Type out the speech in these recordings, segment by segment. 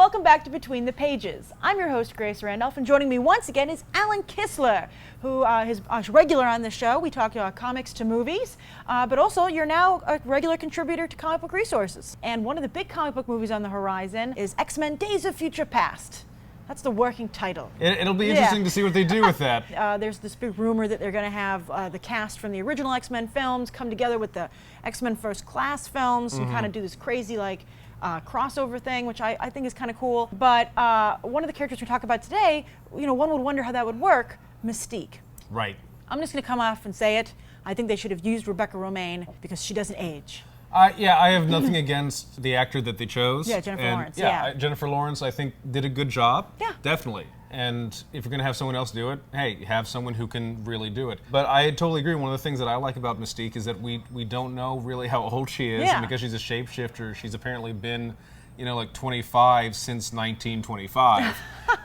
welcome back to Between the Pages. I'm your host, Grace Randolph, and joining me once again is Alan Kistler, who is regular on the show. We talk comics to movies, but also you're now a regular contributor to Comic Book Resources. And one of the big comic book movies on the horizon is X-Men Days of Future Past. That's the working title. It'll be interesting to see what they do with that. There's this big rumor that they're going to have the cast from the original X-Men films come together with the X-Men First Class films and kind of do this crazy crossover thing, which I think is kind of cool. But one of the characters we talk about today, one would wonder how that would work, Mystique. Right. I'm just going to come off and say it. I think they should have used Rebecca Romijn because she doesn't age. Yeah, I have nothing against the actor that they chose. Yeah, Jennifer Lawrence. Jennifer Lawrence, I think, did a good job. Yeah. Definitely. And if you're going to have someone else do it, hey, have someone who can really do it. But I totally agree. One of the things that I like about Mystique is that we don't know really how old she is. Yeah. And because she's a shapeshifter, she's apparently been, 25 since 1925.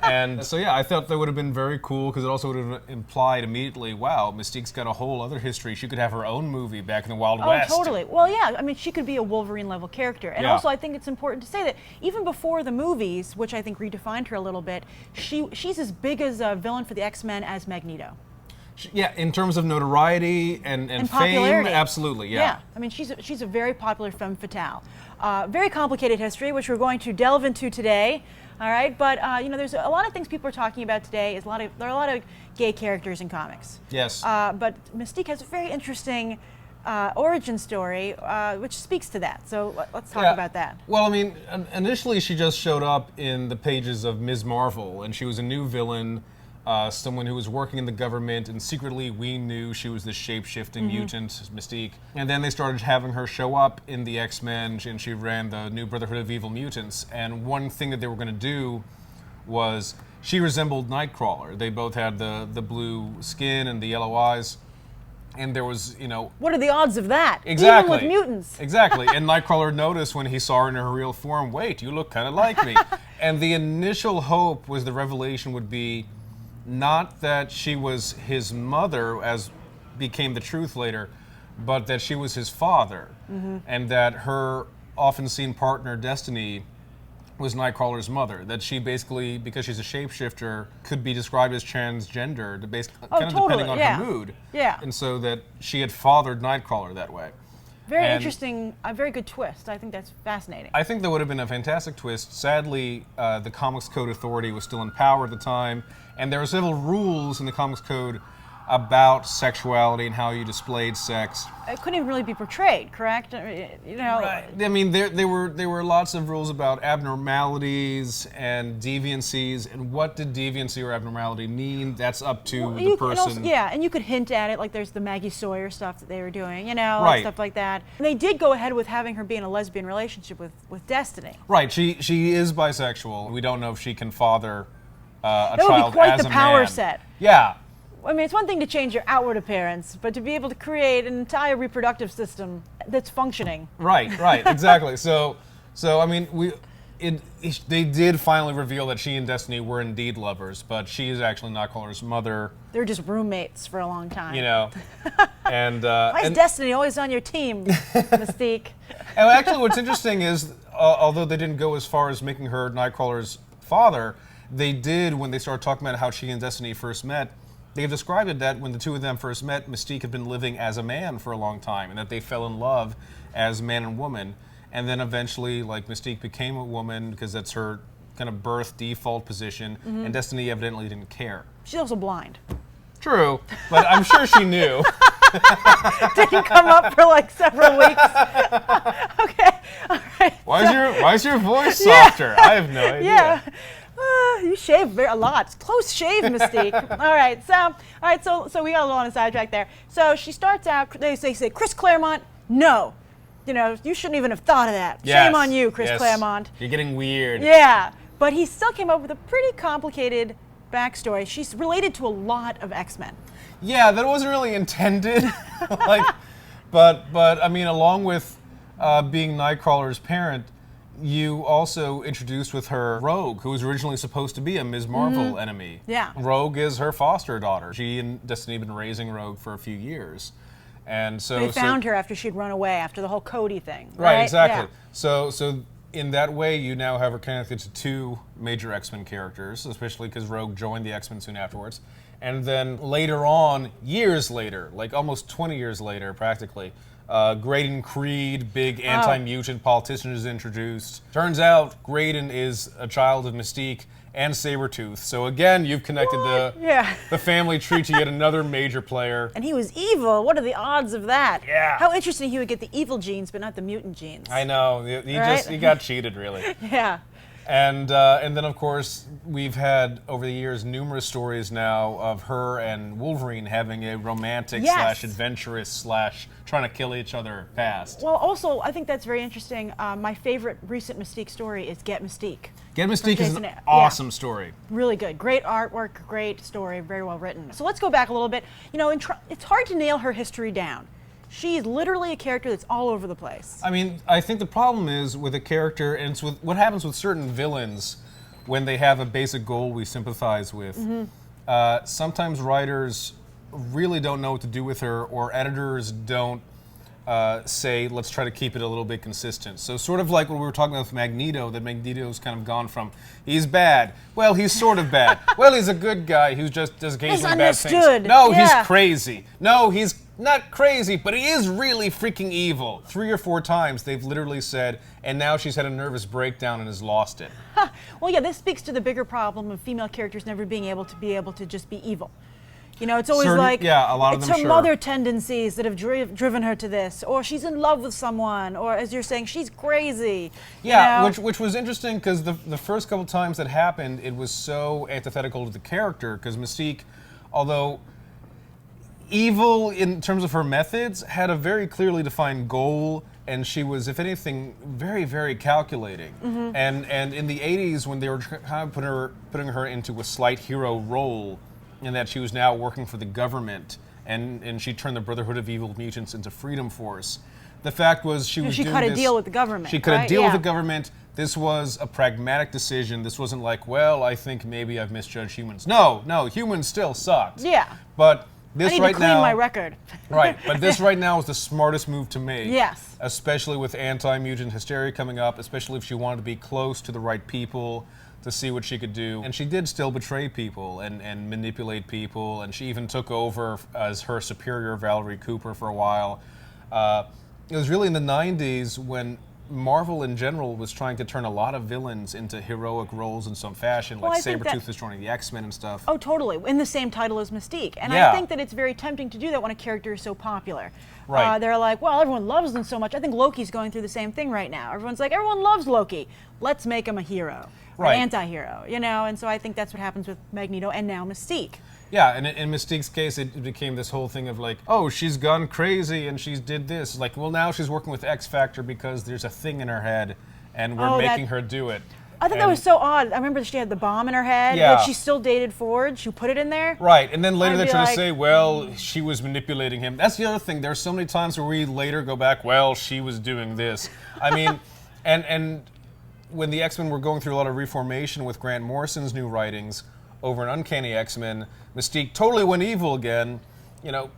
And so, yeah, I thought that would have been very cool because it also would have implied immediately, wow, Mystique's got a whole other history. She could have her own movie back in the Wild West. Oh, totally. Well, yeah, I mean, she could be a Wolverine level character. And also, I think it's important to say that even before the movies, which I think redefined her a little bit, she's as big as a villain for the X-Men as Magneto. Yeah, in terms of notoriety and fame, absolutely, yeah. Yeah, I mean, she's a very popular femme fatale. Very complicated history, which we're going to delve into today. All right, but there's a lot of things people are talking about today. There are a lot of gay characters in comics. Yes. But Mystique has a very interesting origin story, which speaks to that. So let's talk about that. Well, I mean, initially she just showed up in the pages of Ms. Marvel, and she was a new villain. Someone who was working in the government, and secretly we knew she was this shape-shifting mutant, Mystique. And then they started having her show up in the X-Men, and she ran the new Brotherhood of Evil Mutants. And one thing that they were going to do was she resembled Nightcrawler. They both had the blue skin and the yellow eyes. And there was, What are the odds of that? Exactly. Even with mutants. Exactly. And Nightcrawler noticed when he saw her in her real form, wait, you look kind of like me. And the initial hope was the revelation would be not that she was his mother, as became the truth later, but that she was his father, and that her often seen partner, Destiny, was Nightcrawler's mother. That she basically, because she's a shapeshifter, could be described as transgender, depending on her mood. Yeah. And so that she had fathered Nightcrawler that way. Very interesting, a very good twist. I think that's fascinating. I think that would have been a fantastic twist. Sadly, the Comics Code Authority was still in power at the time, and there were several rules in the Comics Code about sexuality and how you displayed sex. It couldn't even really be portrayed, correct? Right. I mean, there were lots of rules about abnormalities and deviancies, and what did deviancy or abnormality mean? That's up to the person. And you could hint at it, like there's the Maggie Sawyer stuff that they were doing, right. Stuff like that. And they did go ahead with having her be in a lesbian relationship with Destiny. Right. She is bisexual. We don't know if she can father a child as a man. That would be quite the power set. Yeah. I mean, it's one thing to change your outward appearance, but to be able to create an entire reproductive system that's functioning. Right, exactly. So I mean, they did finally reveal that she and Destiny were indeed lovers, but she is actually Nightcrawler's mother. They're just roommates for a long time. And why is Destiny always on your team, Mystique? And actually, what's interesting is, although they didn't go as far as making her Nightcrawler's father, they did when they started talking about how she and Destiny first met. They've described it that when the two of them first met, Mystique had been living as a man for a long time, and that they fell in love as man and woman. And then eventually, Mystique became a woman because that's her kind of birth default position, and Destiny evidently didn't care. She's also blind. True, but I'm sure she knew. Didn't come up for several weeks. Okay, all right. Why is your voice softer? I have no idea. Yeah. You shave a lot. Close shave, Mystique. All right, so we got a little on a sidetrack there. So she starts out, they say, Chris Claremont, no. You shouldn't even have thought of that. Yes. Shame on you, Chris Claremont. You're getting weird. Yeah, but he still came up with a pretty complicated backstory. She's related to a lot of X-Men. Yeah, that wasn't really intended. But I mean, along with being Nightcrawler's parent, you also introduced with her Rogue, who was originally supposed to be a Ms. Marvel enemy. Yeah. Rogue is her foster daughter. She and Destiny have been raising Rogue for a few years. And so they found her after she'd run away after the whole Cody thing. Right, exactly. Yeah. So in that way, you now have her connected to two major X-Men characters, especially because Rogue joined the X-Men soon afterwards. And then later on, years later, like almost 20 years later, practically, Graydon Creed, big anti-mutant politician, is introduced. Turns out Graydon is a child of Mystique and Sabretooth. So again, you've connected the family tree to yet another major player. And he was evil. What are the odds of that? Yeah. How interesting he would get the evil genes, but not the mutant genes. I know. He got cheated, really. Yeah. And then, of course, we've had, over the years, numerous stories now of her and Wolverine having a romantic slash adventurous slash trying to kill each other past. Well, also, I think that's very interesting. My favorite recent Mystique story is Get Mystique. Get Mystique is an awesome story. Really good. Great artwork, great story, very well written. So let's go back a little bit. You know, it's hard to nail her history down. She's literally a character that's all over the place. I mean, I think the problem is with a character, and it's with what happens with certain villains when they have a basic goal we sympathize with. Sometimes writers really don't know what to do with her, or editors don't say, let's try to keep it a little bit consistent. So sort of like what we were talking about with Magneto, that Magneto's kind of gone from, he's bad, well, he's sort of bad, well, he's a good guy who just does occasionally bad things. No, he's crazy. No, he's not crazy, but he is really freaking evil. 3 or 4 times they've literally said, and now she's had a nervous breakdown and has lost it. Well, yeah, this speaks to the bigger problem of female characters never being able to just be evil. You know, it's always a lot of them, it's her mother tendencies that have driven her to this, or she's in love with someone, or as you're saying, she's crazy. Yeah, you know? which was interesting because the first couple times that happened, it was so antithetical to the character, because Mystique, although evil in terms of her methods, had a very clearly defined goal, and she was, if anything, very, very calculating. And in the 80s, when they were kind of putting her into a slight hero role, in that she was now working for the government, and she turned the Brotherhood of Evil Mutants into Freedom Force. The fact was she cut a deal with the government. She cut a deal with the government. This was a pragmatic decision. This wasn't like, well, I think maybe I've misjudged humans. No, humans still sucked. Yeah. But this I need right to clean now, my record. Right, but this right now is the smartest move to make. Yes. Especially with anti-mutant hysteria coming up, especially if she wanted to be close to the right people to see what she could do. And she did still betray people and manipulate people, and she even took over as her superior, Valerie Cooper, for a while. It was really in the 90s when Marvel in general was trying to turn a lot of villains into heroic roles in some fashion, like Sabretooth is joining the X-Men and stuff. Oh, totally, in the same title as Mystique. And I think that it's very tempting to do that when a character is so popular. Right. They're like, well, everyone loves them so much. I think Loki's going through the same thing right now. Everyone's like, everyone loves Loki. Let's make him a hero. Right. An anti-hero, you know, and so I think that's what happens with Magneto and now Mystique. Yeah, and in Mystique's case, it became this whole thing of like, oh, she's gone crazy and she's did this. Like, well, now she's working with X Factor because there's a thing in her head and we're making her do it. I thought that was so odd. I remember she had the bomb in her head, but she still dated Forge, who put it in there. Right, and then later they're trying to say, well, she was manipulating him. That's the other thing. There's so many times where we later go back, well, she was doing this. I mean, and when the X-Men were going through a lot of reformation with Grant Morrison's new writings over in Uncanny X-Men, Mystique totally went evil again, you know,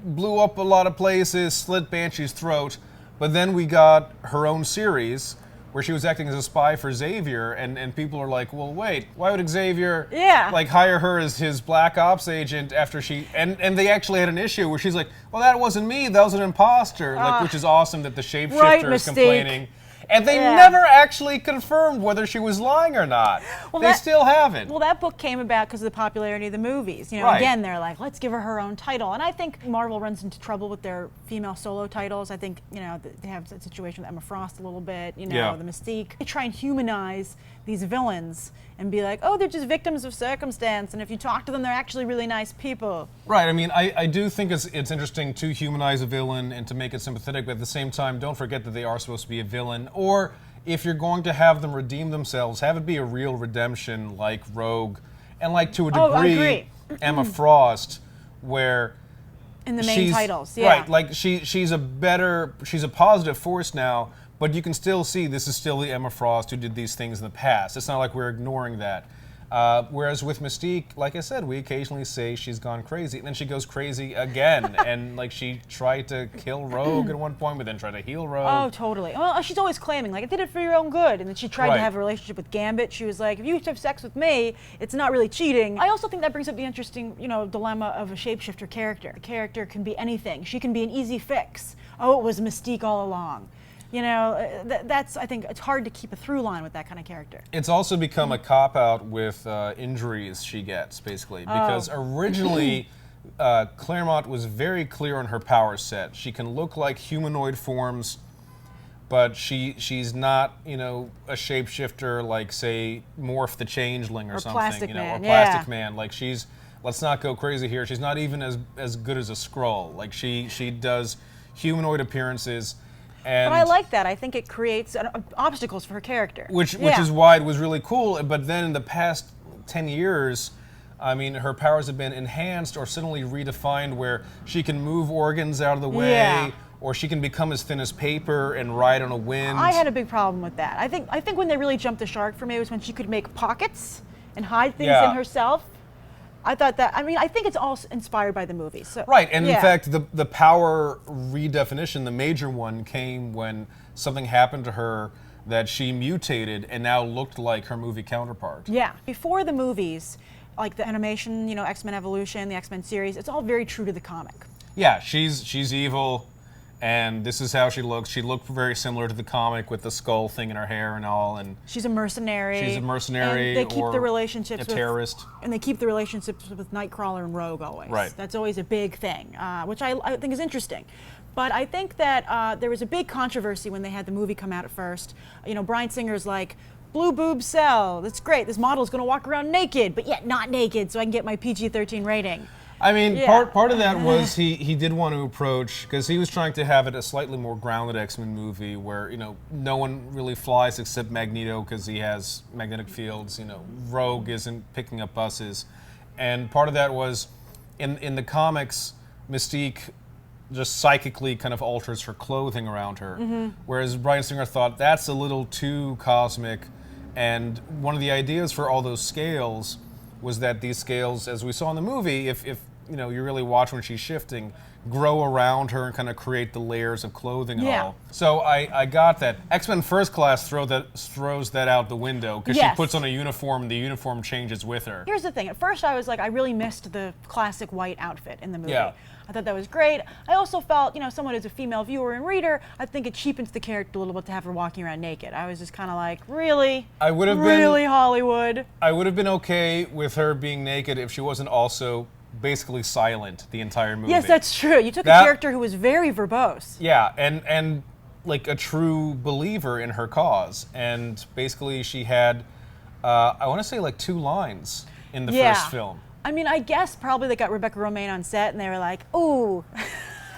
blew up a lot of places, slit Banshee's throat, but then we got her own series where she was acting as a spy for Xavier, and people are like, well, wait, why would Xavier like hire her as his Black Ops agent after she, and they actually had an issue where she's like, well, that wasn't me, that was an imposter, like, which is awesome that the shapeshifter is complaining. And they never actually confirmed whether she was lying or not. Well, they still haven't. Well, that book came about because of the popularity of the movies. You know, again, they're like, let's give her own title. And I think Marvel runs into trouble with their female solo titles. I think, you know, they have a situation with Emma Frost a little bit, you know, the Mystique. They try and humanize these villains and be like, oh, they're just victims of circumstance, and if you talk to them, they're actually really nice people. Right, I mean, I do think it's interesting to humanize a villain and to make it sympathetic, but at the same time, don't forget that they are supposed to be a villain, or if you're going to have them redeem themselves, have it be a real redemption like Rogue, and like to a degree, Emma Frost, where in the main titles, right, like she's a positive force now, but you can still see this is still the Emma Frost who did these things in the past. It's not like we're ignoring that. Whereas with Mystique, like I said, we occasionally say she's gone crazy, and then she goes crazy again. And like she tried to kill Rogue at one point, but then tried to heal Rogue. Oh, totally. Well, she's always claiming, like, I did it for your own good. And then she tried to have a relationship with Gambit. She was like, if you have sex with me, it's not really cheating. I also think that brings up the interesting, dilemma of a shapeshifter character. A character can be anything. She can be an easy fix. Oh, it was Mystique all along. That's, I think, it's hard to keep a through line with that kind of character. It's also become a cop-out with injuries she gets, basically. Because originally, Claremont was very clear on her power set. She can look like humanoid forms, but she's not, a shapeshifter like, say, Morph the Changeling or something. Plastic Man. Or Plastic Man. Like, let's not go crazy here, she's not even as good as a Skrull. Like, she does humanoid appearances. But I like that. I think it creates obstacles for her character. Which is why it was really cool. But then in the past 10 years, I mean, her powers have been enhanced or suddenly redefined where she can move organs out of the way, or she can become as thin as paper and ride on a wind. I had a big problem with that. I think when they really jumped the shark for me was when she could make pockets and hide things in herself. I thought that, I think it's all inspired by the movies. So, right, and in fact, the power redefinition, the major one, came when something happened to her that she mutated and now looked like her movie counterpart. Yeah. Before the movies, like the animation, X-Men Evolution, the X-Men series, it's all very true to the comic. Yeah, she's evil, and this is how she looks. She looked very similar to the comic with the skull thing in her hair and all. And she's a mercenary. And they keep the relationships a terrorist. And they keep the relationships with Nightcrawler and Rogue always. Right. That's always a big thing, which I think is interesting. But I think that there was a big controversy when they had the movie come out at first. Bryan Singer's like, blue boobs sell. That's great. This model's going to walk around naked, but yet not naked, so I can get my PG-13 rating. I mean, part of that was he did want to approach, because he was trying to have it a slightly more grounded X-Men movie where, no one really flies except Magneto because he has magnetic fields. Rogue isn't picking up buses. And part of that was, in the comics, Mystique just psychically kind of alters her clothing around her. Whereas Bryan Singer thought that's a little too cosmic. And one of the ideas for all those scales was that these scales, as we saw in the movie, if you really watch when she's shifting, grow around her and kind of create the layers of clothing and all. So I got that. X-Men First Class throws that out the window because she puts on a uniform and the uniform changes with her. Here's the thing. At first I was like, I really missed the classic white outfit in the movie. Yeah. I thought that was great. I also felt, someone as a female viewer and reader, I think it cheapens the character a little bit to have her walking around naked. I was just kind of like, really? Really, Hollywood? I would have been okay with her being naked if she wasn't also basically silent the entire movie. Yes, that's true. You took a character who was very verbose. Yeah, and like a true believer in her cause. And basically she had, I want to say like 2 lines in the first film. I mean, I guess probably they got Rebecca Romijn on set and they were like, ooh.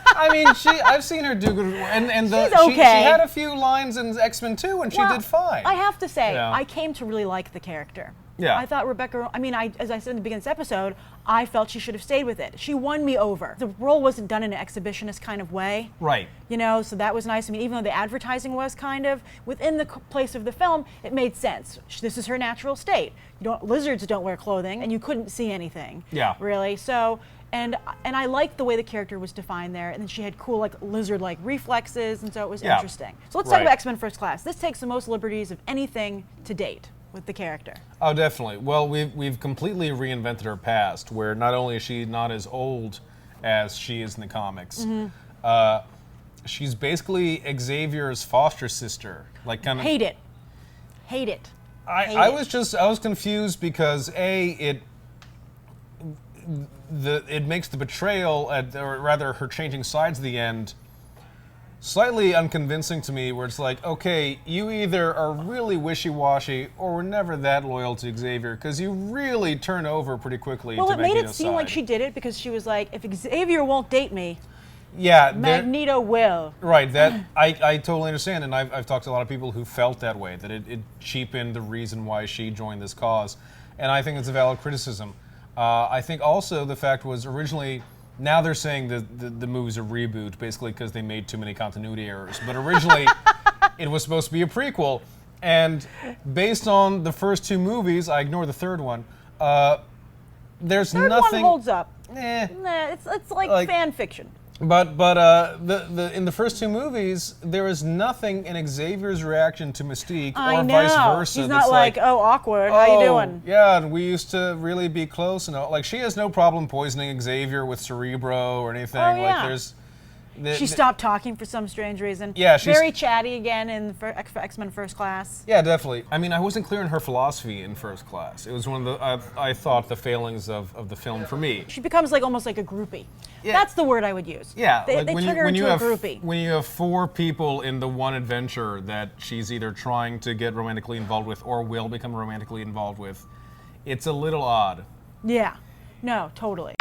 I mean, I've seen her do good, and she had a few lines in X-Men 2 and she did fine. I have to say, I came to really like the character. Yeah. I thought Rebecca, as I said in the beginning of this episode, I felt she should have stayed with it. She won me over. The role wasn't done in an exhibitionist kind of way. Right. So that was nice. I mean, even though the advertising was kind of within the place of the film, it made sense. This is her natural state. Lizards don't wear clothing, and you couldn't see anything. Yeah. Really. So, and I liked the way the character was defined there, and then she had cool, like, lizard-like reflexes, and so it was interesting. So let's talk about X-Men First Class. This takes the most liberties of anything to date with the character. Oh, definitely. Well, we've completely reinvented her past, where not only is she not as old as she is in the comics, she's basically Xavier's foster sister. Like, kind of Hate it. I was confused because it makes the betrayal, or rather her changing sides at the end, slightly unconvincing to me, where it's like, okay, you either are really wishy-washy or were never that loyal to Xavier, because you really turn over pretty quickly to Magneto's Well, it made it seem like she did it because she was like, if Xavier won't date me, Magneto will. Right, that I totally understand, and I've talked to a lot of people who felt that way, that it cheapened the reason why she joined this cause, and I think it's a valid criticism. I think also the fact was originally, now they're saying the movie's a reboot, basically because they made too many continuity errors. But originally, it was supposed to be a prequel. And based on the first two movies, I ignore the third one. There's Third nothing. one holds up. Eh. Nah, it's like fan fiction. But in the first two movies, there is nothing in Xavier's reaction to Mystique I or know. vice versa. He's that's not like, oh, awkward. How you doing? Yeah, and we used to really be close. And like, she has no problem poisoning Xavier with Cerebro or anything. Oh, yeah. Like, She stopped talking for some strange reason. Yeah, she's very chatty again for X-Men First Class. Yeah, definitely. I mean, I wasn't clear on her philosophy in First Class. It was one of the I thought the failings of the film for me. She becomes like almost like a groupie. Yeah. That's the word I would use. Yeah, they like turn her into a groupie. when you have four people in the one adventure that she's either trying to get romantically involved with or will become romantically involved with, it's a little odd. Yeah. No, totally.